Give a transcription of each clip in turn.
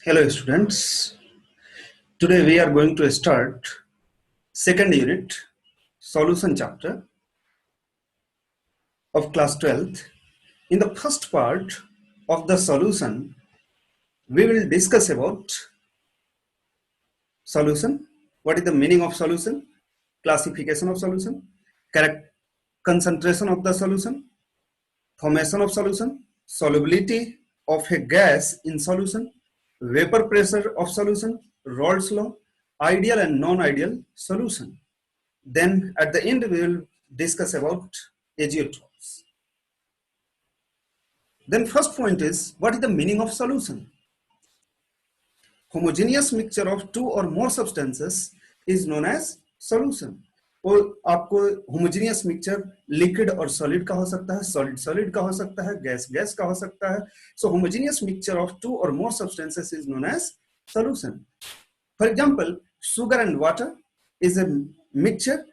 Hello students, today we are going to start second unit solution chapter of class 12th. In the first part of the solution, we will discuss about solution, what is the meaning of solution, classification of solution, correct concentration of the solution, formation of solution, solubility of a gas in solution, vapor pressure of solution, Raoult's law, ideal and non-ideal solution. Then at the end we will discuss about azeotrophs. Then first point is, what is the meaning of solution? Homogeneous mixture of two or more substances is known as solution. और आपको homogeneous mixture liquid और solid का हो सकता है, solid solid का हो सकता है, gas gas का हो सकता है. So homogeneous mixture of two or more substances is known as solution. For example, sugar and water is a mixture,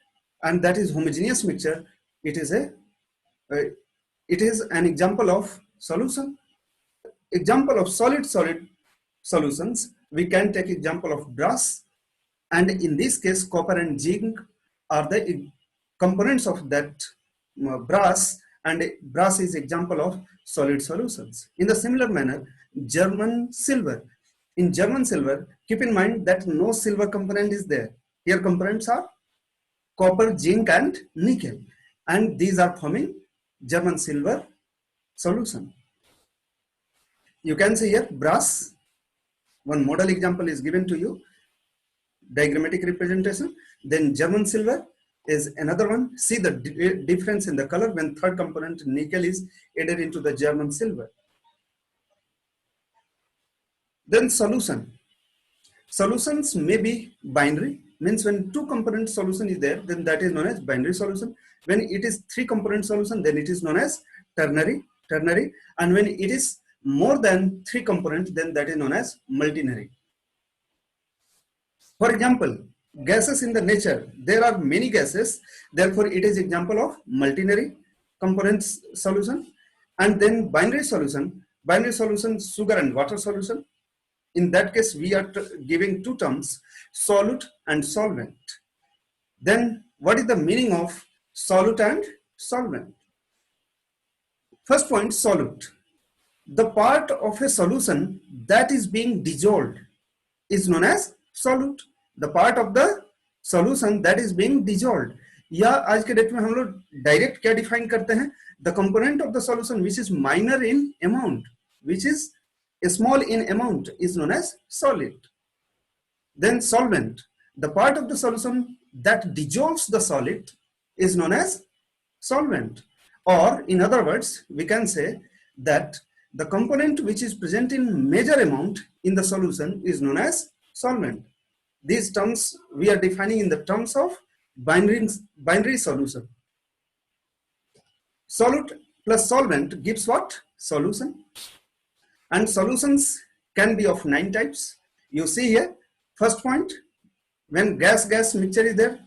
and that is homogeneous mixture. It is an example of solution. Example of solid solutions, we can take example of brass, and in this case copper and zinc are the components of that brass, and brass is example of solid solutions. In the similar manner, German silver. In German silver, keep in mind that no silver component is there. Here components are copper, zinc and nickel, and these are forming German silver solution. You can see here brass. One model example is given to you, diagrammatic representation. Then German silver is another one. See the difference in the color when third component nickel is added into the German silver. Then solution. Solutions may be binary, means when two component solution is there, then that is known as binary solution. When it is three component solution, then it is known as ternary, and when it is more than three components, then that is known as multinary. For example, gases in the nature, there are many gases, therefore it is example of multinary components solution. And then binary solution, sugar and water solution. In that case, we are giving two terms, solute and solvent. Then what is the meaning of solute and solvent? First point, solute. The part of a solution that is being dissolved is known as solute. The part of the solution that is being dissolved. या आज के date में हम लोग direct क्या define करते हैं? The component of the solution which is minor in amount, which is small in amount, is known as solid. Then solvent. The part of the solution that dissolves the solid is known as solvent. Or in other words, we can say that the component which is present in major amount in the solution is known as solvent. These terms we are defining in the terms of binary solution. Solute plus solvent gives what? Solution. And solutions can be of 9 types. You see here, first point, when gas mixture is there,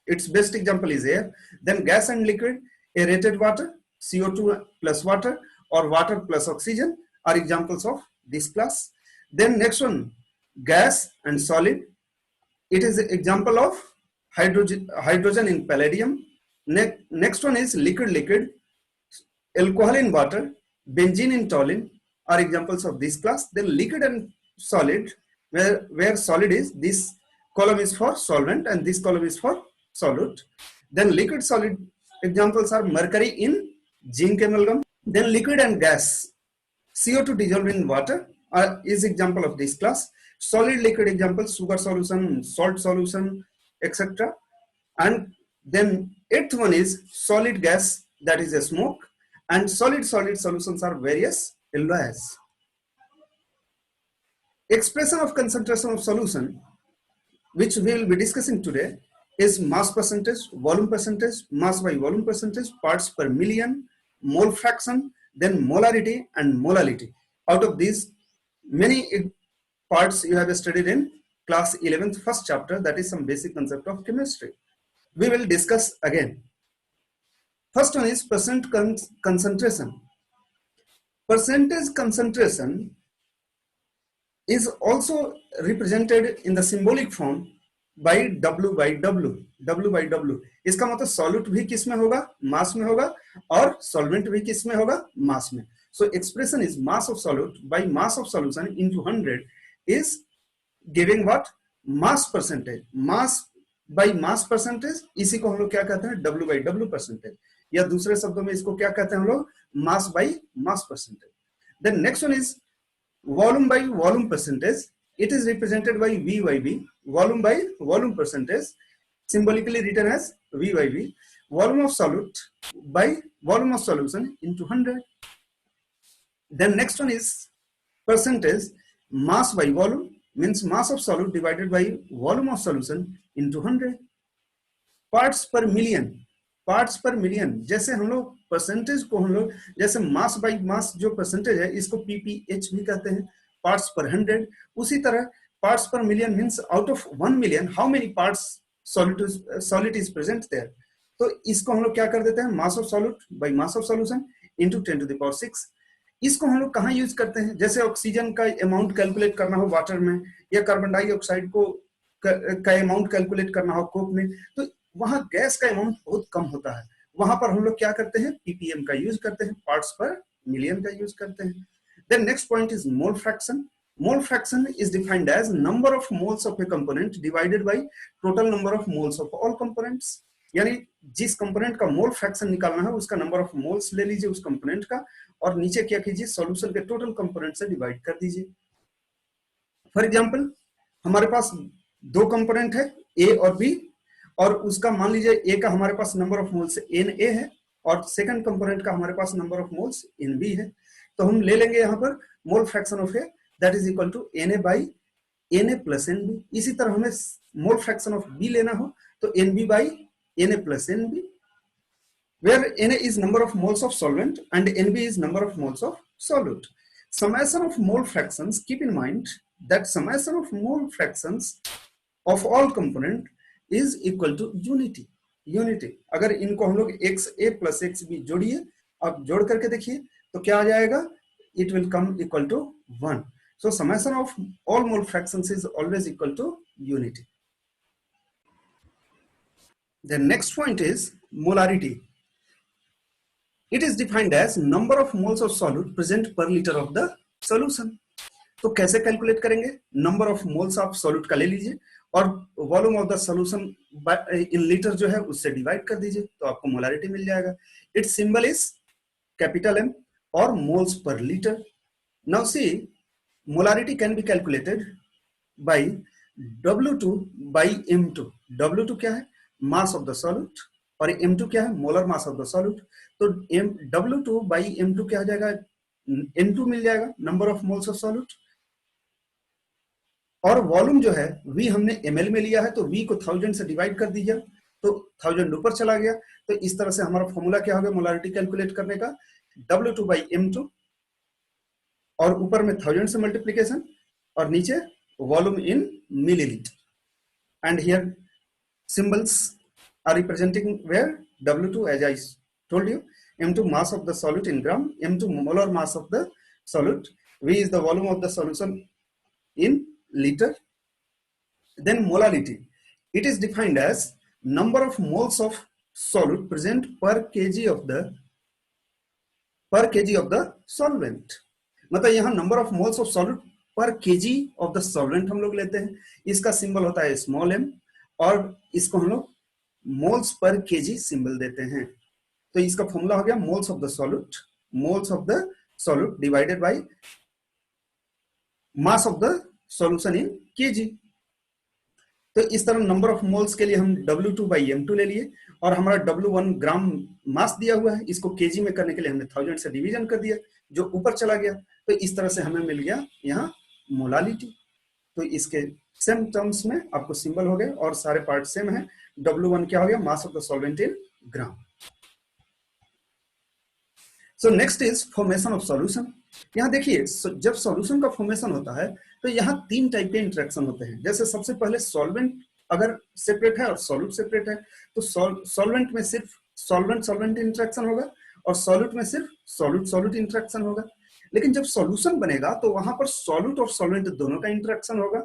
its best example is air. Then gas and liquid, aerated water, CO2 plus water, or water plus oxygen are examples of this class. Then next one, gas and solid. It is an example of hydrogen in palladium. Next one is liquid, alcohol in water, benzene in toluene are examples of this class. Then liquid and solid, where solid is, this column is for solvent and this column is for solute. Then liquid solid examples are mercury in zinc amalgam. Then liquid and gas, CO2 dissolved in water is example of this class. Solid liquid examples, sugar solution, salt solution, etc. And then 8th one is solid gas, that is a smoke. And solid solutions are various alloys. Expression of concentration of solution, which we will be discussing today, is mass percentage, volume percentage, mass by volume percentage, parts per million, mole fraction, then molarity and molality. Out of these, many parts you have studied in class 11th first chapter, that is some basic concept of chemistry. We will discuss again. First one is percent concentration. Percentage concentration is also represented in the symbolic form by W by W. W by W इसका मतलब solute भी किस में होगा, मास में होगा, और solvent भी किस में होगा, मास में. So expression is mass of solute by mass of solution into 100 is giving what, mass percentage. Mass by mass percentage, इसी को हम लोग क्या कहते हैं, W by W percentage, या दूसरे शब्दों में इसको क्या कहते हैं हम लोग, mass by mass percentage. Then next one is volume by volume percentage. It is represented by V by V. Volume by volume percentage, symbolically written as V by V. Volume of solute by volume of solution into 100. Then next one is percentage mass by volume, means mass of solute divided by volume of solution into 100. Parts per million. Parts पर million, जैसे हम लोग percentage को हम लोग जैसे mass by mass जो percentage है इसको पीपीएच भी कहते हैं, पार्ट्स पर 100. उसी तरह पार्ट्स पर million means out of 1 million how many parts solid is present there. तो इसको हम लोग क्या कर देते हैं, mass of solute by mass of solution into 10 to the power 6. इसको हम लोग कहाँ यूज करते हैं, जैसे ऑक्सीजन का अमाउंट कैलकुलेट करना हो वाटर में, या कार्बन डाइऑक्साइड को का अमाउंट कैलकुलेट करना हो कोक में, तो वहां गैस का अमाउंट बहुत कम होता है, वहां पर हम लोग क्या करते हैं, पीपीएम का यूज करते हैं, पार्ट्स पर मिलियन का यूज करते हैं. Then next point is mole fraction. Mole fraction is defined as number of moles of a component divided by total number of moles of all components. यानी जिस component का mole fraction निकालना है उसका number of moles ले लीजिए उस component का, और नीचे क्या कीजिए, सॉल्यूशन के टोटल कंपोनेंट से डिवाइड कर दीजिए. फॉर एग्जांपल हमारे पास दो कंपोनेंट है ए और बी, और उसका मान लीजिए ए का हमारे पास number of moles N A है, और सेकंड कंपोनेंट का हमारे पास number of moles N B है. तो हम ले लेंगे यहाँ पर mole fraction of A that is equal to N A by N A plus N B. इसी तरह हमें मोल फ्रैक्शन ऑफ बी लेना हो तो n b by N A plus N b, where Na is number of moles of solvent and Nb is number of moles of solute. Summation of mole fractions, keep in mind that summation of mole fractions of all component is equal to unity. Unity. अगर इनको हम लोग xa plus xb जोड़िए, आप जोड़ करके देखिए तो क्या आ जाएगा, it will come equal to 1. So summation of all mole fractions is always equal to unity. The next point is molarity. It is defined as number of moles of solute present per liter of the solution. तो कैसे calculate करेंगे, number of moles of solute का ले लीजिए और volume of the solution in litre जो है उससे डिवाइड कर दीजिए तो आपको मोलारिटी मिल जाएगा. Its symbol is capital M और मोल्स पर litre. Now see molarity can be calculated by W2 by M2. W2 क्या है, मास ऑफ द सॉल्यूट, और M2 क्या है, molar mass of the solute. तो W2 बाई M2 क्या हो जाएगा, N2 मिल जाएगा, number of moles of solute, और वॉल्यूम जो है V हमने ml में लिया है तो V को 1000 से डिवाइड कर दीजिए तो 1000 ऊपर चला गया. तो इस तरह से हमारा फॉर्मूला क्या हो गया मोलारिटी कैलकुलेट करने का, W2 बाई M2 और ऊपर में 1000 से मल्टीप्लीकेशन और नीचे volume in millilitre. And here symbols are representing where W2 as I told you, M2 mass of the solute in gram, M2 molar mass of the solute, V is the volume of the solution in liter. Then molality, it is defined as number of moles of solute present per kg of the solvent. मतलब यहाँ number of moles of solute per kg of the solvent हम लोग लेते हैं, इसका symbol होता है small m, और इसको हम लोग मोल्स पर केजी सिंबल देते हैं. तो इसका फॉर्मूला हो गया moles of the solute divided by mass of the solution in KG. तो इस तरह नंबर ऑफ मोल्स के लिए हम W2 बाई M2 ले लिए, और हमारा W1 ग्राम मास दिया हुआ है, इसको केजी में करने के लिए हमने 1000 से डिवीजन कर दिया जो ऊपर चला गया. तो इस तरह से हमें मिल गया यहाँ मोलालिटी. तो इसके सेम टर्म्स में आपको सिंबल हो गए और सारे पार्ट सेम है. W1 क्या हो गया, mass of the solvent in gram. So next is formation of solution. यहाँ देखिए जब सॉल्यूशन का फॉर्मेशन होता है तो यहाँ 3 टाइप के इंटरेक्शन होते हैं. जैसे सबसे पहले सॉल्वेंट अगर सेपरेट है और सॉल्यूट सेपरेट है तो सॉल्वेंट में सिर्फ सॉल्वेंट इंटरेक्शन होगा और सॉल्यूट में सिर्फ सॉल्यूट इंटरेक्शन होगा. लेकिन जब सॉल्यूशन बनेगा तो वहां पर सॉल्यूट और सॉल्वेंट दोनों का इंटरेक्शन होगा।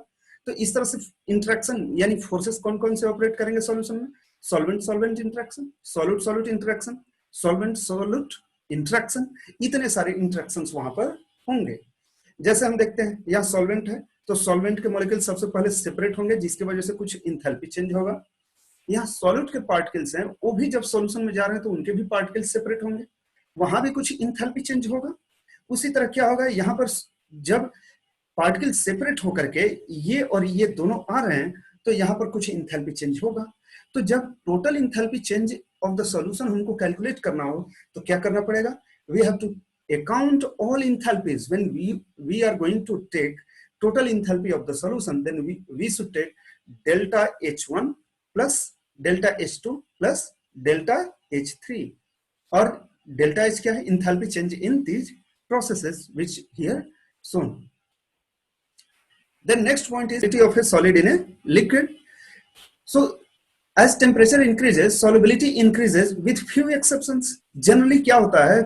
तो इस तरह से इंटरेक्शन यानी फोर्सेस कौन कौन से ऑपरेट करेंगे सॉल्यूशन में? Solvent solvent interaction, solute solute interaction, solvent solute interaction, इतने सारे इंटरेक्शंस वहां पर होंगे। जैसे हम देखते हैं यहाँ सॉल्वेंट है, तो सॉल्वेंट के मॉलिक्यूल सबसे पहले सेपरेट होंगे, जिसकी वजह से कुछ इंथैल्पी चेंज होगा। यहाँ सॉल्यूट के पार्टिकल्स हैं, वो भी जब सॉल्यूशन में जा रहे हैं तो उनके भी पार्टिकल्स सेपरेट होंगे, वहां भी कुछ इंथैल्पी चेंज होगा। उसी तरह क्या होगा, यहाँ पर जब पार्टिकल सेपरेट होकर के ये और ये दोनों आ रहे हैं तो यहाँ पर कुछ इंथैल्पी चेंज होगा। तो जब total enthalpy change of the solution हमको कैलकुलेट करना हो तो क्या करना पड़ेगा? We have to account all enthalpies when we are going to take total enthalpy of the solution. Then we should take delta H1 plus delta H2 plus delta H3, और delta H क्या है? enthalpy change in these processes which here shown. The next point is solubility of a solid in a liquid. So as temperature increases, solubility increases with few exceptions. Generally क्या होता है,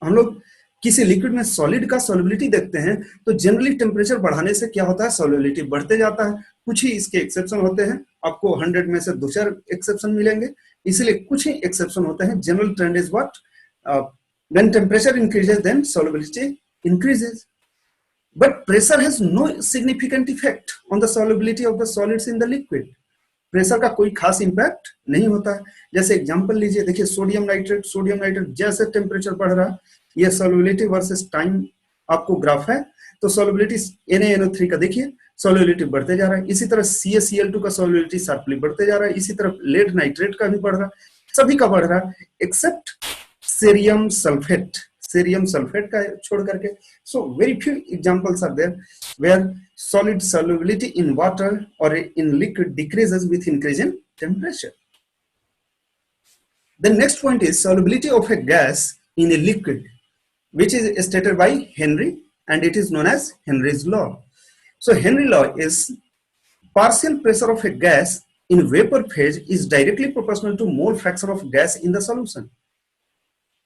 हम लोग किसी liquid में solid का solubility देखते हैं तो जनरली टेम्परेचर बढ़ाने से क्या होता है, सॉल्युबिलिटी बढ़ते जाता है। कुछ ही इसके एक्सेप्शन होते हैं, आपको 100 में से 2-4 एक्सेप्शन मिलेंगे, इसलिए कुछ ही एक्सेप्शन होते हैं। General trend is what, when temperature increases then solubility increases, but pressure has no significant effect on the solubility of the solids in the liquid. Pressure का कोई खास इंपैक्ट नहीं होता है। जैसे एग्जांपल लीजिए, देखिए सोडियम नाइट्रेट जैसे टेम्परेचर बढ़ रहा है, ये सॉल्युबिलिटी वर्सेस टाइम आपको ग्राफ है, तो सॉल्युबिलिटी NaNO3 का देखिए सॉल्युबिलिटी बढ़ते जा रहा है, इसी तरह CaCl2 का सॉल्युबिलिटी शार्पली बढ़ते जा रहा है, इसी तरह लेड नाइट्रेट का भी बढ़ रहा है, सभी का बढ़ रहा है एक्सेप्ट सेरियम सल्फेट का छोड़ करके। So very few examples are there where solid solubility in water or in liquid decreases with increase in temperature. The next point is solubility of a gas in a liquid, which is stated by Henry, and it is known as Henry's law. So Henry's law is partial pressure of a gas in vapor phase is directly proportional to mole fraction of gas in the solution.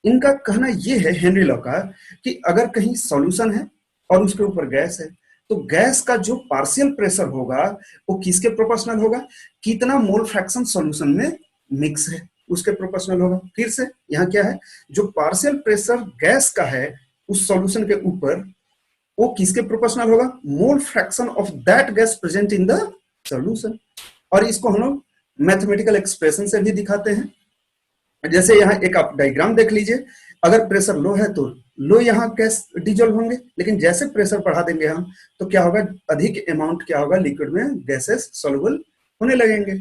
इनका कहना यह है Henry law का कि अगर कहीं solution है और उसके ऊपर गैस है तो गैस का जो पार्शियल प्रेशर होगा वो किसके प्रोपोर्शनल होगा? कितना मोल फ्रैक्शन सॉल्यूशन में मिक्स है उसके प्रोपोर्शनल होगा। फिर से यहाँ क्या है, जो पार्शियल प्रेशर गैस का है उस सॉल्यूशन के ऊपर वो किसके प्रोपोर्शनल होगा? मोल fraction of that gas present in the solution. और इसको हम लोग मैथमेटिकल एक्सप्रेशन से भी दिखाते हैं। जैसे यहाँ एक आप डायग्राम देख लीजिए, अगर प्रेशर लो है तो लो यहाँ गैस डिजोल्व होंगे, लेकिन जैसे प्रेशर बढ़ा देंगे हम तो क्या होगा, अधिक अमाउंट क्या होगा, लिक्विड में गैसेस सॉल्युबल होने लगेंगे।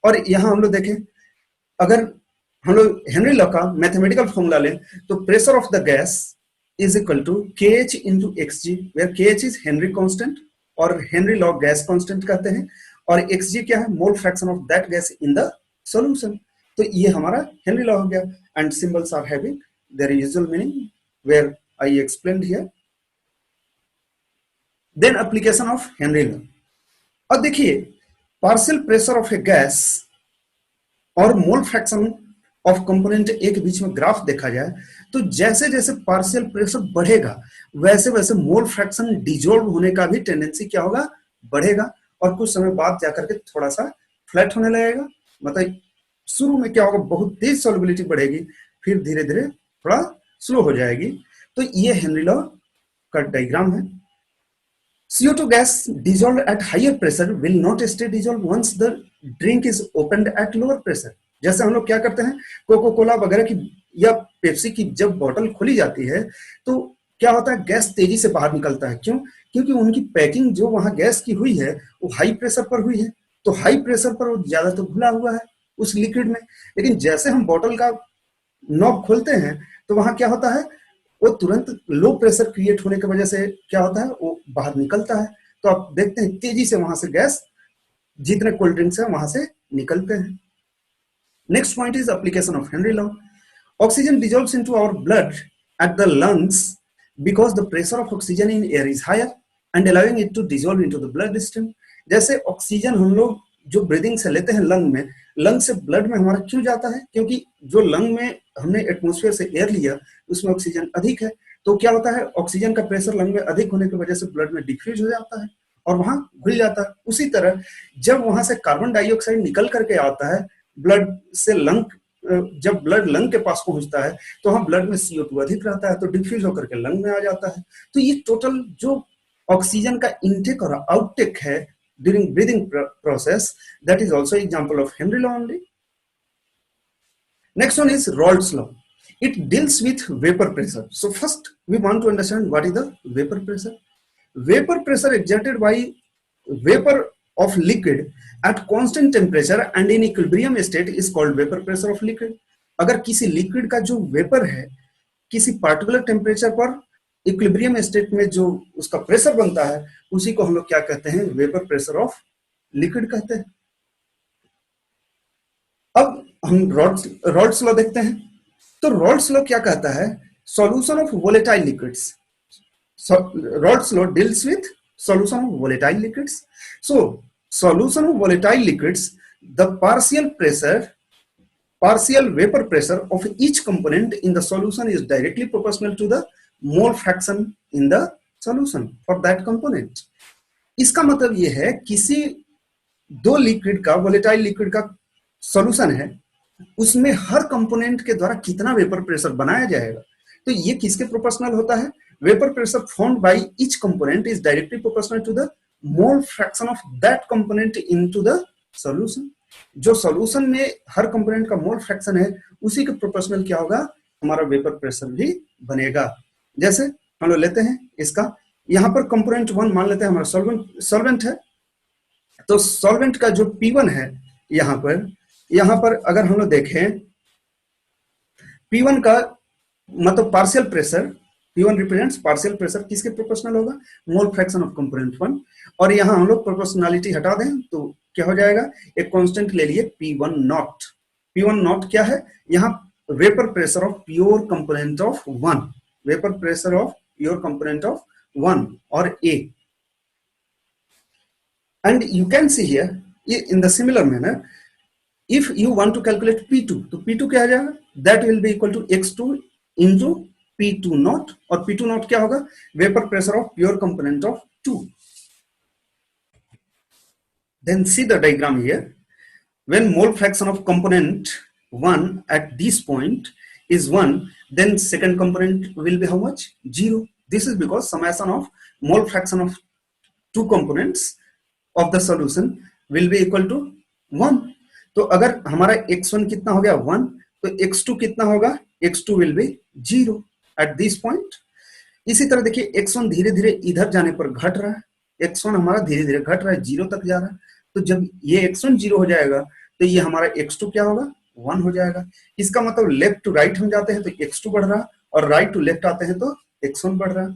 और यहाँ हम लोग देखें, अगर हम लोग हेनरी लॉ का मैथमेटिकल फॉर्मूला लें तो pressure of the gas is equal to KH into XG, where KH is Henry constant और हेनरी लॉ गैस कांस्टेंट कहते हैं, और XG क्या है, mole fraction of that gas in the solution. तो ये हमारा हेनरी लॉ हो गया, and symbols are having their usual meaning where I explained here. Then application of Henry law. अब देखिए, partial pressure of a gas और mole fraction of component A के बीच में ग्राफ देखा जाए तो जैसे जैसे पार्शियल प्रेशर बढ़ेगा वैसे वैसे मोल फ्रैक्शन डिजोल्व होने का भी टेंडेंसी क्या होगा, बढ़ेगा, और कुछ समय बाद जाकर के थोड़ा सा फ्लैट होने लगेगा। मतलब शुरू में क्या होगा, बहुत तेज सॉल्युबिलिटी बढ़ेगी, फिर धीरे धीरे थोड़ा स्लो हो जाएगी। तो ये हेनरी लॉ का डायग्राम है। CO2 gas dissolved at higher pressure will not stay dissolved once the drink is opened at lower pressure. जैसे हम लोग क्या करते हैं, कोको कोला वगैरह की या पेप्सी की जब बोतल खोली जाती है तो क्या होता है, गैस तेजी से बाहर निकलता है। क्यों? क्योंकि उनकी पैकिंग जो वहां गैस की हुई है वो हाई प्रेशर पर हुई है, तो हाई प्रेशर पर वो ज्यादा तो घुला हुआ है उस लिक्विड में। लेकिन जैसे हम बोतल का नॉब खोलते हैं तो वहां क्या होता है, वो तुरंत लो प्रेशर क्रिएट होने की वजह से क्या होता है, वो बाहर निकलता है। तो आप देखते हैं तेजी से वहां से गैस जितने कोल्ड ड्रिंक्स है वहां से निकलते हैं। Next point is application of Henry law. Oxygen dissolves into our blood at the lungs because the pressure of oxygen in air is higher and allowing it to dissolve into the blood stream. जैसे oxygen हम लोग जो breathing से लेते हैं lung में, lung से blood में हमारा क्यों जाता है? क्योंकि जो लंग में हमने एटमॉस्फेयर से एयर लिया उसमें ऑक्सीजन अधिक है, तो क्या होता है, ऑक्सीजन का प्रेशर लंग में अधिक होने की वजह से ब्लड में डिफ्यूज हो जाता है और वहां घुल जाता है। उसी तरह जब वहां से कार्बन डाइऑक्साइड निकल करके आता है ब्लड से लंग, जब ब्लड लंग के पास पहुंचता है तो वहां ब्लड में CO2 अधिक रहता है तो डिफ्यूज होकर के लंग में आ जाता है। तो ये टोटल जो ऑक्सीजन का इनटेक और आउटटेक है during breathing process, that is also example of Henry law only. Next one is Raoult's law. It deals with vapor pressure. So first we want to understand what is the vapor pressure. Vapor pressure exerted by vapor of liquid at constant temperature and in equilibrium state is called vapor pressure of liquid. अगर किसी liquid का जो vapour है किसी particular temperature पर equilibrium state में जो उसका प्रेशर बनता है उसी को हम लोग क्या कहते हैं, वेपर प्रेशर ऑफ लिक्विड कहते हैं। अब हम रॉल्ट्स लॉ देखते हैं। तो रॉल्ट्स लॉ क्या कहता है, solution of volatile liquids. Raoult's law deals with solution of volatile liquids. So solution of volatile liquids, the partial vapor pressure of each component in the solution is directly proportional to the mole fraction in the solution for that component. इसका मतलब यह है किसी दो liquid का, volatile liquid का solution है, उसमें हर कंपोनेंट के द्वारा कितना वेपर प्रेशर बनाया जाएगा, तो ये किसके प्रोपोर्शनल होता है, vapour pressure formed by each component is directly proportional to the mole fraction of that component into the solution. जो सॉल्यूशन में हर कंपोनेंट का मोल फ्रैक्शन है उसी के प्रोपोर्शनल क्या होगा, हमारा वेपर प्रेशर भी बनेगा। जैसे हम लोग लेते हैं इसका, यहां पर कंपोनेंट 1 मान लेते हैं हमारा सॉल्वेंट है, तो सॉल्वेंट का जो P1 है यहां पर अगर हम लोग देखें P1 का मतलब partial pressure, P1 represents partial pressure, किसके प्रोपोर्शनल होगा, मोल फ्रैक्शन ऑफ कंपोनेंट 1। और यहां हम लोग प्रोपोर्शनलिटी हटा दें तो क्या हो जाएगा, एक कांस्टेंट ले लिए P1 नॉट। P1 नॉट क्या है, यहां vapour pressure of pure component of 1, vapour pressure of pure component of 1 और A। And you can see here in the similar manner, if you want to calculate P2, तो P2 क्या आ जाएगा, that will be equal to X2 into P2 naught, और P2 naught क्या होगा, vapour pressure of pure component of 2। Then see the diagram here. When mole fraction of component 1 at this point is 1, then second component will be how much, 0. This is because summation of mole fraction of two components of the solution will be equal to 1. तो अगर हमारा x1 कितना हो गया 1, तो x2 कितना होगा, x2 will be 0 at this point. इसी तरह देखिए x1 धीरे धीरे इधर जाने पर घट रहा है, x1 हमारा धीरे धीरे घट रहा है, 0 तक जा रहा है। तो जब ये x1 0 हो जाएगा तो ये हमारा x2 क्या होगा, 1 हो जाएगा। इसका मतलब लेफ्ट टू राइट हम जाते हैं तो x2 बढ़ रहा है, और राइट टू लेफ्ट आते हैं तो x1 बढ़ रहा है।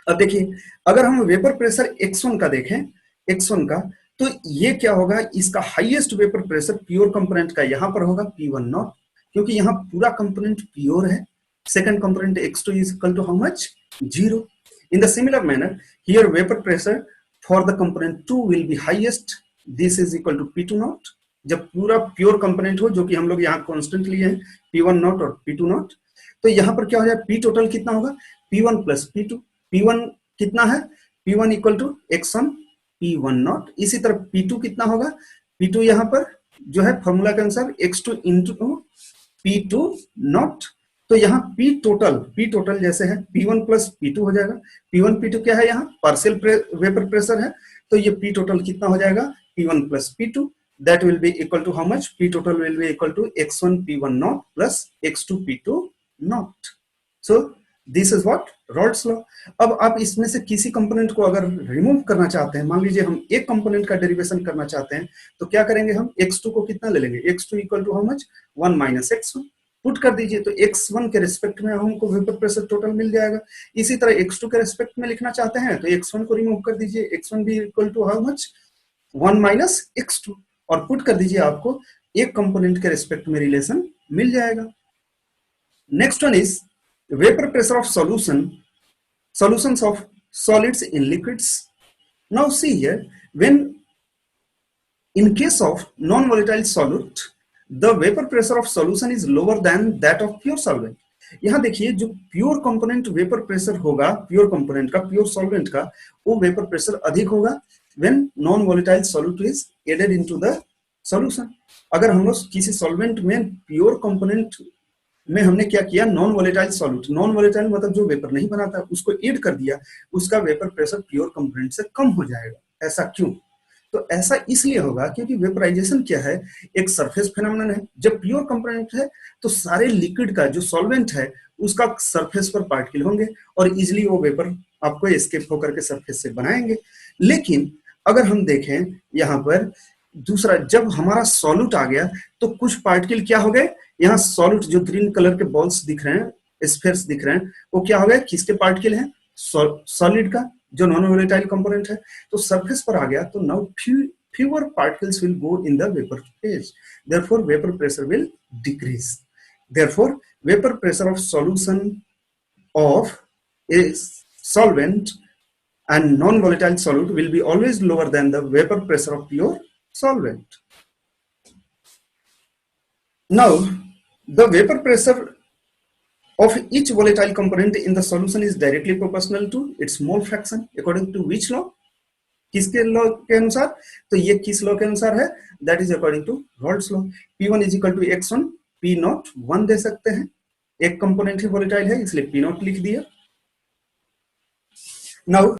अब देखिए अगर हम वेपर प्रेशर x1 का देखें, x1 का, तो ये क्या होगा, इसका highest vapour pressure pure component का यहाँ पर होगा P1 नॉट, क्योंकि यहाँ पूरा कंपोनेंट प्योर है। Second component x2 is equal to how much, 0. In the similar manner, here vapor pressure for the component 2 will be highest. This is equal to P2 naught. जब पूरा pure component हो, जो कि हम लोग यहाँ constant लिए हैं P1 नॉट और P2 नॉट, तो यहाँ पर क्या हो जाए, P टोटल कितना होगा, P1 प्लस P2। P1 कितना है, P1 equal to x1 P1 not. इसी तरह P2 कितना होगा, P2 यहाँ पर जो है फॉर्मूला के अनुसार x2 इंटू P2 नॉट। तो यहाँ P टोटल जैसे है P1 प्लस P2 हो जाएगा। P1 P2 क्या है, यहाँ पार्शियल वेपर प्रेशर है, तो ये P टोटल कितना हो जाएगा, P1 plus P2, that will be equal to how much, P total will be equal to x1 P1 naught plus x2 P2 naught. So this is what Raoult's law. अब आप इसमें से किसी component को अगर रिमूव करना चाहते हैं, मान लीजिए हम एक कंपोनेंट का डेरिवेशन करना चाहते हैं, तो क्या करेंगे, हम x2 को कितना ले लेंगे, x2 equal to how much, 1 minus x1, put कर दीजिए तो x1 के रिस्पेक्ट में हमको वेपर प्रेशर टोटल मिल जाएगा। इसी तरह x2 के रिस्पेक्ट में लिखना चाहते हैं तो x1 को रिमूव कर दीजिए, x1 भी equal to how much, 1 minus x2, और पुट कर दीजिए, आपको एक कंपोनेंट के रिस्पेक्ट में रिलेशन मिल जाएगा। Next one is vapour pressure of solutions of solids in liquids. Now see here, when in case of non-volatile solute, the vapor pressure of solution is lower than that of pure solvent. यहाँ देखिए जो pure component vapour pressure होगा, pure component का, pure solvent का, वो vapour pressure अधिक होगा when non volatile solute is added into the solution. अगर हम लोग किसी सॉल्वेंट में प्योर कंपोनेंट में हमने क्या किया, non volatile solute, non volatile मतलब जो वेपर नहीं बनाता, उसको ऐड कर दिया, उसका वेपर प्रेशर प्योर कंपोनेंट से कम हो जाएगा। ऐसा क्यों? तो ऐसा इसलिए होगा क्योंकि वेपराइजेशन क्या है, एक सरफेस फिनोमेनन है। जब प्योर कंपोनेंट है तो सारे लिक्विड का जो सॉल्वेंट है उसका सरफेस पर पार्टिकल होंगे और इजिली वो वेपर आपको एस्केप होकर के सरफेस से बनाएंगे। लेकिन अगर हम देखें यहाँ पर दूसरा, जब हमारा सॉल्यूट आ गया तो कुछ पार्टिकल क्या हो गए, यहाँ सॉल्यूट जो ग्रीन कलर के बॉल्स दिख रहे हैं, स्फीयर्स दिख रहे हैं, वो क्या हो गए, किसके पार्टिकल हैं, सॉलिड का, जो नॉन वोलेटाइल कंपोनेंट है। तो सरफेस पर आ गया तो now fewer particles will go in the vapor phase, therefore vapor pressure will decrease, therefore vapor pressure of solution of a solvent and non volatile solute will be always lower than the vapor pressure of pure solvent. Now the vapor pressure of each volatile component in the solution is directly proportional to its mole fraction according to which law, किसके law के अनुसार, तो ये किस law के अनुसार है, that is according to Raoult's law. P1 is equal to x1 P not 1 दे सकते हैं, एक कंपोनेंट ही वोलेटाइल है इसलिए P नॉट लिख दिया। Now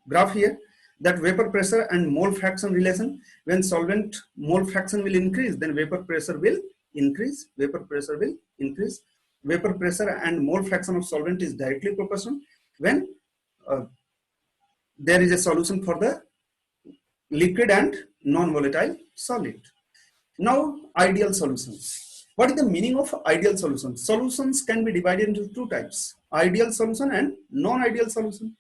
graph here that vapor pressure and mole fraction relation, when solvent mole fraction will increase then vapor pressure will increase, vapor pressure will increase, vapor pressure and mole fraction of solvent is directly proportional when there is a solution for the liquid and non-volatile solid. Now ideal solutions. What is the meaning of ideal solution? Solutions can be divided into two types, ideal solution and non-ideal solution.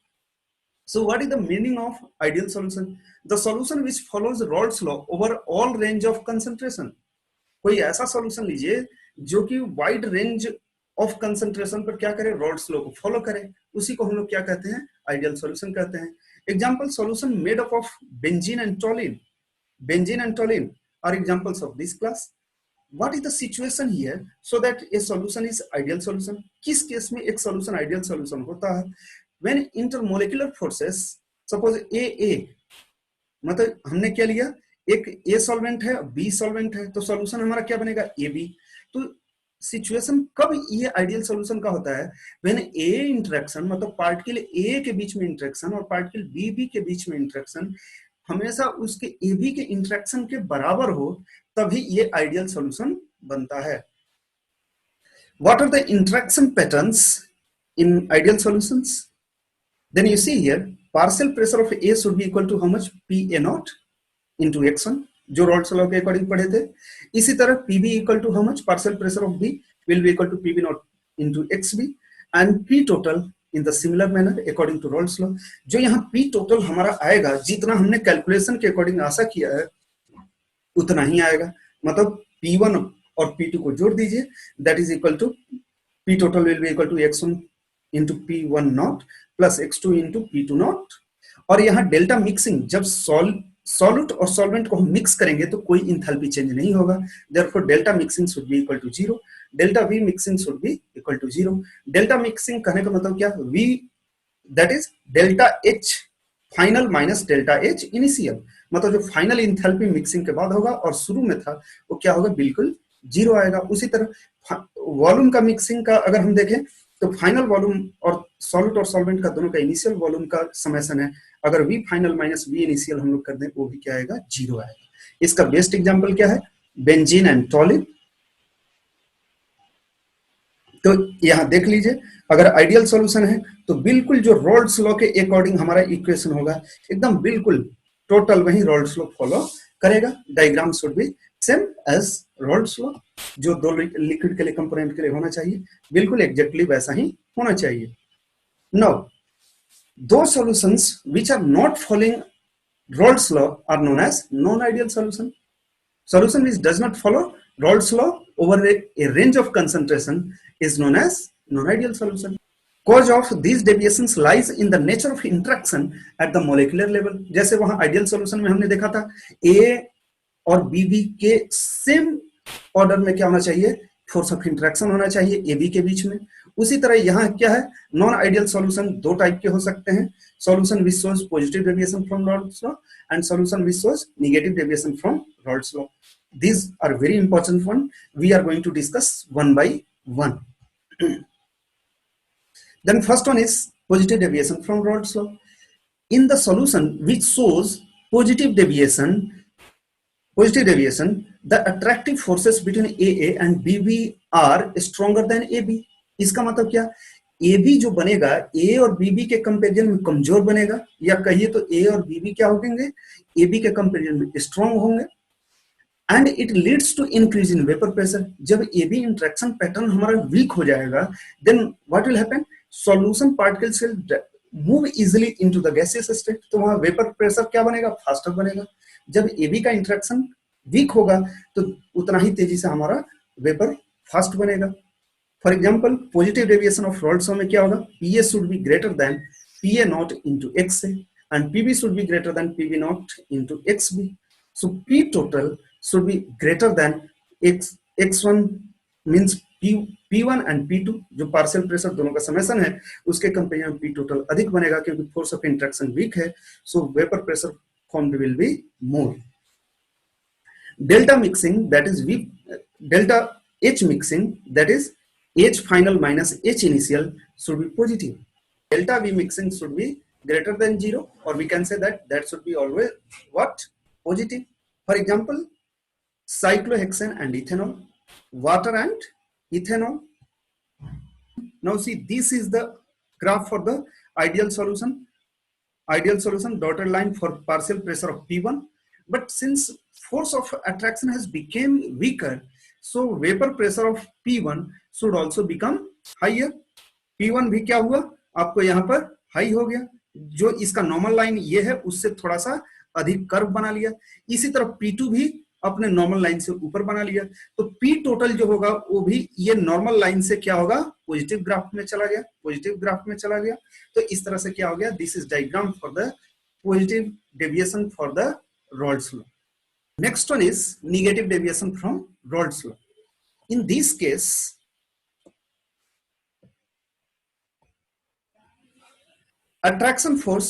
So what is the meaning of ideal solution? The solution which follows Raoult's law over all range of concentration. कोई ऐसा solution लीजिए जो कि wide range of concentration पर क्या करे, Raoult's law को follow करे, उसी को हम लोग क्या कहते हैं, ideal solution कहते हैं। Example solution made up of benzene and toluene. Benzene and toluene are examples of this class. What is the situation here so that a solution is ideal solution? किस केस में एक solution ideal solution होता है? When intermolecular forces, suppose AA, मतलब हमने क्या लिया, एक A solvent है, B solvent है, तो solution हमारा क्या बनेगा, AB। तो सिचुएशन कब ये आइडियल सॉल्यूशन का होता है, व्हेन ए इंटरेक्शन, मतलब पार्टिकल ए के बीच में इंटरेक्शन और पार्टिकल बी के बीच में इंटरेक्शन हमेशा उसके ए बी के इंटरेक्शन के बराबर हो, तभी ये आइडियल सॉल्यूशन बनता है। What are the interaction patterns in ideal solutions? Then you see here partial pressure of A should be equal to how much, P A nought into x1, जो Raoult's law के according पढ़े थे। इसी तरह Pb equal to how much, partial pressure of B will be equal to Pb nought into xb and P total in the similar manner according to Raoult's law. जो यहाँ P total हमारा आएगा, जितना हमने कैलकुलेशन के according आशा किया है उतना ही आएगा, मतलब P1 और P2 को जोड़ दीजिए, that is equal to P total will be equal to x1 into P1 nought plus x2 into P2 nought. और यहाँ डेल्टा मिक्सिंग, जब सॉल्यूट और सॉल्वेंट को हम मिक्स करेंगे तो कोई इंथैल्पी चेंज नहीं होगा, therefore delta mixing should be equal to 0, delta V mixing should be equal to 0। Delta mixing कहने का मतलब क्या, V that is delta H final minus delta H initial, मतलब जो फाइनल इंथैल्पी मिक्सिंग के बाद होगा और शुरू में था वो क्या होगा, बिल्कुल 0 आएगा। उसी तरह वॉल्यूम का मिक्सिंग का अगर हम देखें तो फाइनल वॉल्यूम और सॉल्यूट और सॉल्वेंट का दोनों का इनिशियल वॉल्यूम का समेशन है, अगर V final minus V initial हम लोग कर दें वो भी क्या आएगा, 0 आएगा। इसका बेस्ट एग्जांपल क्या है, बेंजीन एंड टॉलिन। तो यहां देख लीजिए, अगर आइडियल सॉल्यूशन है तो बिल्कुल जो रॉल्स लॉ के अकॉर्डिंग हमारा इक्वेशन होगा, एकदम बिल्कुल टोटल वही रॉल्स लॉ फॉलो करेगा। Diagram should be same as Raoult's law, जो दो लिक्विड के लिए कंपोनेंट के लिए होना चाहिए बिल्कुल एग्जैक्टली वैसा ही होना चाहिए। Now those solutions which are not following Raoult's law are known as non-ideal solution. Solution which does not follow Raoult's law over a range of concentration is known as non-ideal solution. Cause of these deviations lies in the nature of interaction at the molecular level. जैसे वहां ideal solution में हमने देखा था A और BB के same order में क्या होना चाहिए, फोर्स ऑफ इंटरेक्शन होना चाहिए ए बी के बीच में। उसी तरह यहाँ क्या है, नॉन आइडियल सॉल्यूशन दो टाइप के हो सकते हैं, solution which shows positive deviation from Raoult's law and solution which shows negative deviation from Raoult's law. These are very important one. We are going to discuss one by one. Then first one is positive deviation from Rolle's law. In the solution which shows positive deviation, the attractive forces between AA and BB are stronger than AB. इसका मतलब क्या, AB जो बनेगा A और BB के comparison में कमजोर बनेगा, या कहिए तो A और BB क्या होंगे, AB के कंपेरिजन में स्ट्रॉन्ग होंगे। And it leads to increase in vapour pressure. जब AB इंटरेक्शन पैटर्न हमारा वीक हो जाएगा, then what will happen, solution particles will move easily into the gaseous state, तो वहां वेपर प्रेशर क्या बनेगा, फास्टर बनेगा। जब AB का इंटरेक्शन वीक होगा तो उतना ही तेजी से हमारा वेपर फास्ट बनेगा। For example positive deviation of Rawls law में क्या होगा, PA should be greater than PA not into XA and PB should be greater than PB nought into XB। So P total should be greater than x1 means P1 and P2 जो partial pressure दोनों का summation है उसके comparison में P total अधिक बनेगा, क्योंकि force of interaction week है, सो vapour pressure formed will be more. Delta mixing that is we delta H mixing that is H final minus H initial should be positive. Delta V mixing should be greater than 0, or we can say that should be always what, positive. For example, cyclohexane and ethanol, water and ethanol. Now see, this is the graph for the ideal solution. Ideal solution, dotted line for partial pressure of P1, but since force of attraction has become weaker, so vapor pressure of P1 should also become higher. P1 भी क्या हुआ, आपको यहाँ पर high हो गया, जो इसका नॉर्मल लाइन ये है उससे थोड़ा सा अधिक कर्व बना लिया। इसी तरह P2 भी अपने नॉर्मल लाइन से ऊपर बना लिया, तो P टोटल जो होगा वो भी ये नॉर्मल लाइन से क्या होगा, पॉजिटिव ग्राफ में चला गया, पॉजिटिव ग्राफ में चला गया। तो इस तरह से क्या हो गया, this is diagram for the positive deviation for the Rawls law. Next one is negative deviation from Raoult's law. In this case attraction force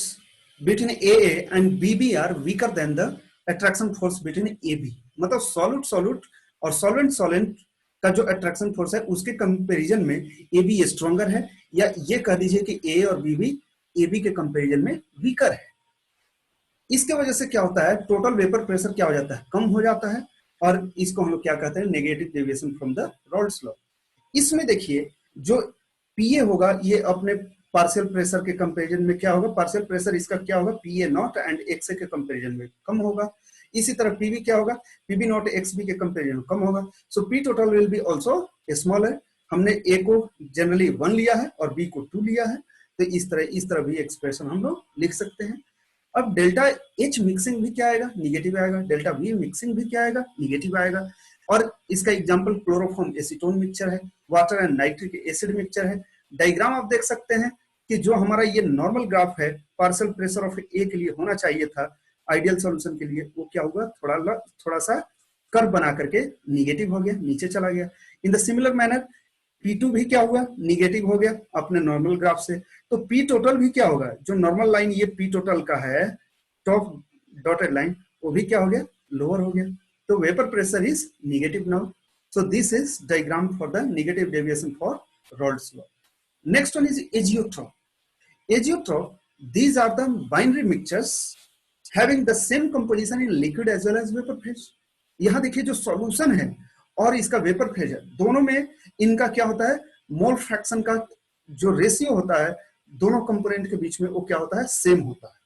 between AA and BB are weaker than the attraction force between AB। मतलब solute और solvent का जो attraction force है उसके comparison में AB stronger है, या ये कह दीजिए कि A और BB AB के कंपैरिजन में वीकर है। इसके वजह से क्या होता है, टोटल वेपर प्रेशर क्या हो जाता है, कम हो जाता है, और इसको हम लोग क्या कहते हैं, negative deviation from the Rawls law. इसमें देखिए जो PA होगा ये अपने पार्शियल प्रेशर के कंपैरिजन में क्या होगा, पार्शियल प्रेशर इसका क्या होगा, PA नॉट एंड XA के कंपैरिजन में कम होगा। इसी तरह PB क्या होगा, PB नॉट XB के कंपैरिजन में कम होगा, सो P total will be also smaller. हमने A को जनरली 1 लिया है और B को 2 लिया है, तो इस तरह भी एक्सप्रेशन हम लोग लिख सकते हैं। अब डेल्टा H मिक्सिंग भी क्या आएगा, निगेटिव आएगा, डेल्टा V मिक्सिंग भी क्या आएगा, निगेटिव आएगा। और इसका एग्जांपल क्लोरोफॉर्म एसीटोन मिक्सचर है, water and nitric acid mixture है। डायग्राम आप देख सकते हैं कि जो हमारा ये नॉर्मल ग्राफ है पार्शियल प्रेशर ऑफ A के लिए होना चाहिए था आइडियल सॉल्यूशन के लिए, वो क्या हुआ, थोड़ा सा कर्व बना करके निगेटिव हो गया, नीचे चला गया। इन द सिमिलर मैनर P2 भी क्या हुआ, निगेटिव हो गया अपने नॉर्मल ग्राफ से। तो P टोटल भी क्या होगा, जो नॉर्मल लाइन ये P टोटल का है टॉप डॉटेड लाइन, वो भी क्या हो गया, लोअर हो गया। तो vapour pressure is negative now. So this is diagram for the negative deviation for Rawls law. Next one is azeotrope. Azeotrope, these are the binary mixtures having the same composition in liquid as well as vapor phase. यहाँ देखिए जो solution है और इसका vapour phase है, दोनों में इनका क्या होता है, मोल फ्रैक्शन का जो रेशियो होता है दोनों कंपोनेंट के बीच में वो क्या होता है, सेम होता है।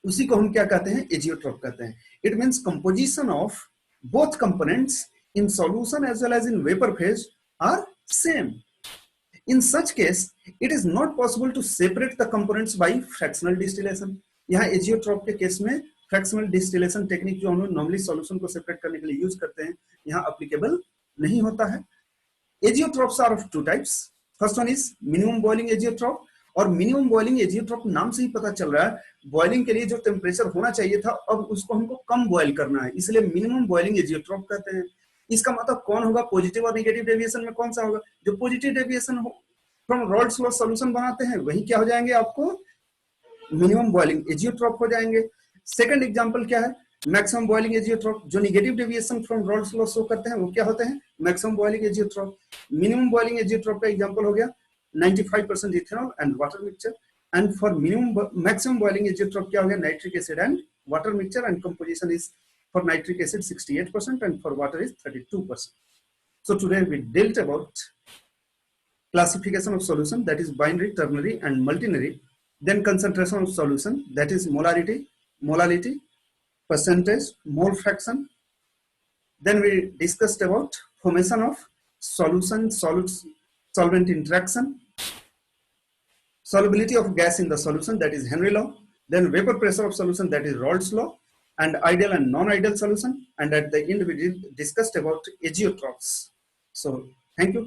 उसी को हम क्या कहते हैं, एजियोट्रोप कहते हैं। It means composition of both components in solution as well as in vapour phase are same. In such case, it is not possible to separate the components by fractional distillation. यहाँ azeotrope के case में fractional distillation technique जो हम लोग normally solution को separate करने के लिए यूज करते हैं यहाँ एप्लीकेबल नहीं होता है। Azeotropes are of 2 types. First one is minimum boiling azeotrope, और मिनिमम बॉइलिंग एजियोट्रोप नाम से ही पता चल रहा है बॉइलिंग के लिए जो टेम्परेचर होना चाहिए था अब उसको हमको कम बॉइल करना है, इसलिए मिनिमम बॉइलिंग एजियोट्रोप कहते हैं। इसका मतलब कौन होगा पॉजिटिव और नेगेटिव डेविएशन में कौन सा होगा? जो पॉजिटिव डेविएशन हो फ्रॉम रॉल्स लॉ सॉल्यूशन बनाते हैं वही क्या हो जाएंगे आपको मिनिमम बॉइलिंग एजियोट्रॉप हो जाएंगे। सेकंड एग्जांपल क्या है? Maximum boiling azeotrope. जो negative deviation from Raoult's law show करते हैं वो क्या होते हैं? Maximum boiling azeotrope. Minimum boiling azeotrope का एग्जांपल हो गया 95% ethanol and water mixture, and for minimum maximum boiling azeotrope क्या हो गया? Nitric acid and water mixture, and composition is for nitric acid 68% and for water is 32%. So today we dealt about classification of solution, that is binary, ternary and multinary, then concentration of solution, that is molarity, molality, percentage, mole fraction. Then we discussed about formation of solution, solvent interaction, solubility of gas in the solution, that is Henry law, then vapor pressure of solution, that is Raoult's law, and ideal and non-ideal solution, and at the end we discussed about agiotrophs. So thank you.